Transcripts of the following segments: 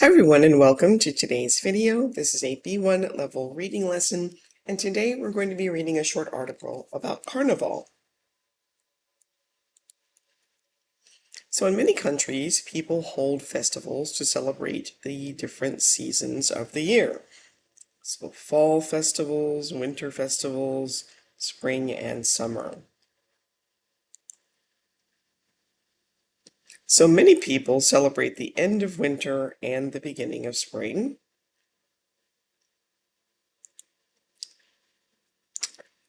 Hi everyone and welcome to today's video. This is a B1 level reading lesson, and today we're going to be reading a short article about Carnival. So in many countries, people hold festivals to celebrate the different seasons of the year. So fall festivals, winter festivals, spring and summer. So many people celebrate the end of winter and the beginning of spring.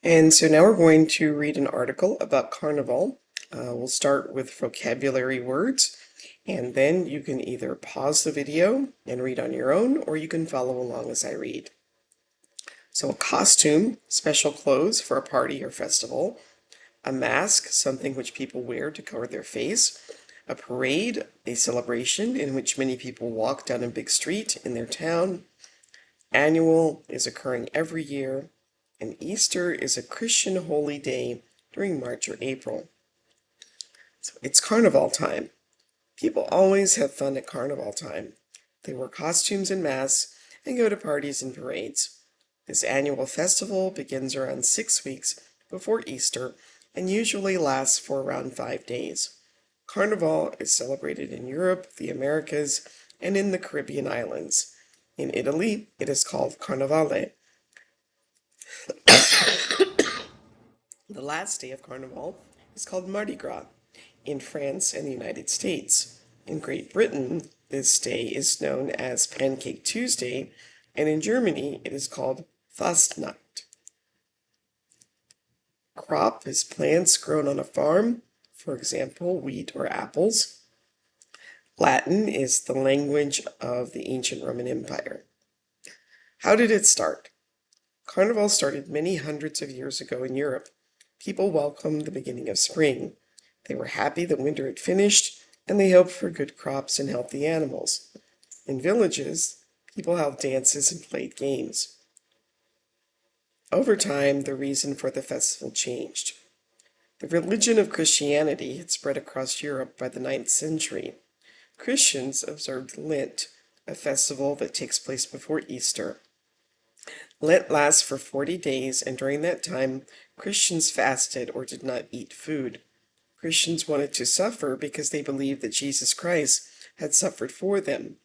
And so now we're going to read an article about Carnival. We'll start with vocabulary words, and then you can either pause the video and read on your own, or you can follow along as I read. So a costume, special clothes for a party or festival. A mask, something which people wear to cover their face. A parade, a celebration in which many people walk down a big street in their town. Annual is occurring every year. And Easter is a Christian holy day during March or April. So it's Carnival time. People always have fun at Carnival time. They wear costumes and masks and go to parties and parades. This annual festival begins around 6 weeks before Easter and usually lasts for around 5 days. Carnival is celebrated in Europe, the Americas, and in the Caribbean islands. In Italy, it is called Carnevale. The last day of Carnival is called Mardi Gras in France and the United States. In Great Britain, this day is known as Pancake Tuesday, and in Germany it is called Fastnacht. Crop is plants grown on a farm, for example, wheat or apples. Latin is the language of the ancient Roman Empire. How did it start? Carnival started many hundreds of years ago in Europe. People welcomed the beginning of spring. They were happy that winter had finished, and they hoped for good crops and healthy animals. In villages, people held dances and played games. Over time, the reason for the festival changed. The religion of Christianity had spread across Europe by the 9th century. Christians observed Lent, a festival that takes place before Easter. Lent lasts for 40 days, and during that time, Christians fasted or did not eat food. Christians wanted to suffer because they believed that Jesus Christ had suffered for them.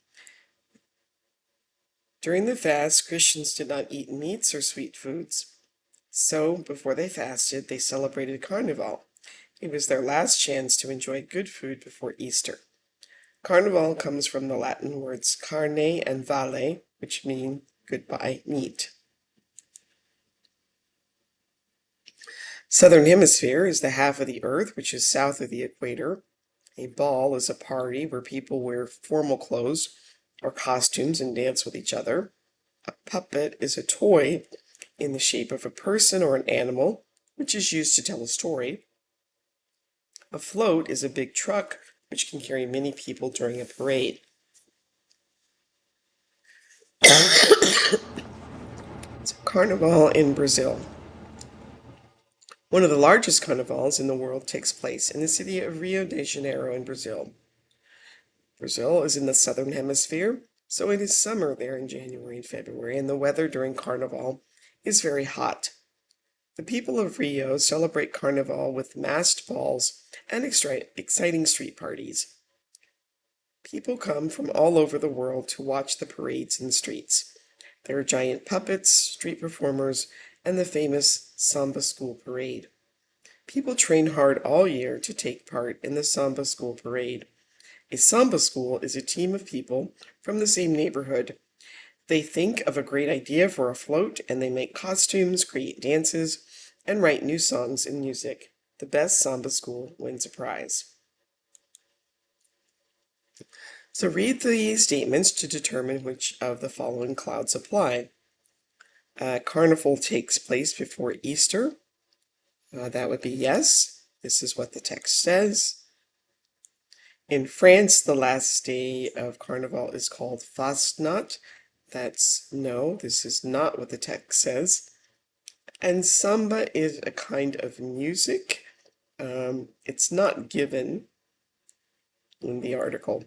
During the fast, Christians did not eat meats or sweet foods. So, before they fasted, they celebrated Carnival. It was their last chance to enjoy good food before Easter. Carnival comes from the Latin words carne and vale, which mean goodbye, meat. Southern Hemisphere is the half of the Earth which is south of the equator. A ball is a party where people wear formal clothes or costumes and dance with each other. A puppet is a toy in the shape of a person or an animal, which is used to tell a story. A float is a big truck which can carry many people during a parade. Carnival in Brazil. One of the largest carnivals in the world takes place in the city of Rio de Janeiro in Brazil. Brazil is in the southern hemisphere, so it is summer there in January and February, and the weather during Carnival is very hot. The people of Rio celebrate Carnival with masked balls and exciting street parties. People come from all over the world to watch the parades in the streets. There are giant puppets, street performers, and the famous Samba School Parade. People train hard all year to take part in the Samba School Parade. A Samba school is a team of people from the same neighborhood. They think of a great idea for a float, and they make costumes, create dances, and write new songs and music. The best Samba school wins a prize. So read the statements to determine which of the following clouds apply. Carnival takes place before Easter. That would be yes. This is what the text says. In France, the last day of Carnival is called Fastnacht. That's no, this is not what the text says. And samba is a kind of music. It's not given in the article.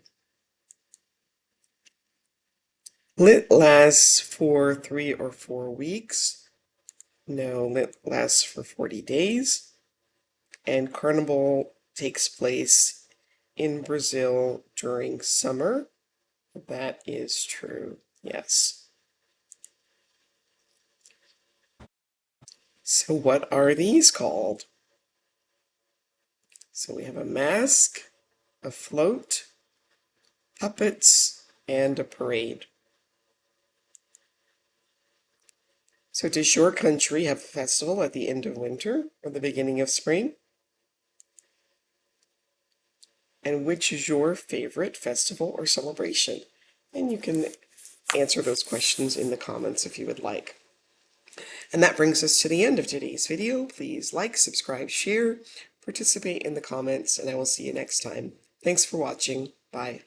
Lent lasts for 3 or 4 weeks. No, Lent lasts for 40 days. And Carnival takes place in Brazil during summer. That is true, yes. So what are these called? So we have a mask, a float, puppets, and a parade. So does your country have a festival at the end of winter or the beginning of spring? And which is your favorite festival or celebration? And you can answer those questions in the comments if you would like. And that brings us to the end of today's video. Please like, subscribe, share, participate in the comments, and I will see you next time. Thanks for watching. Bye.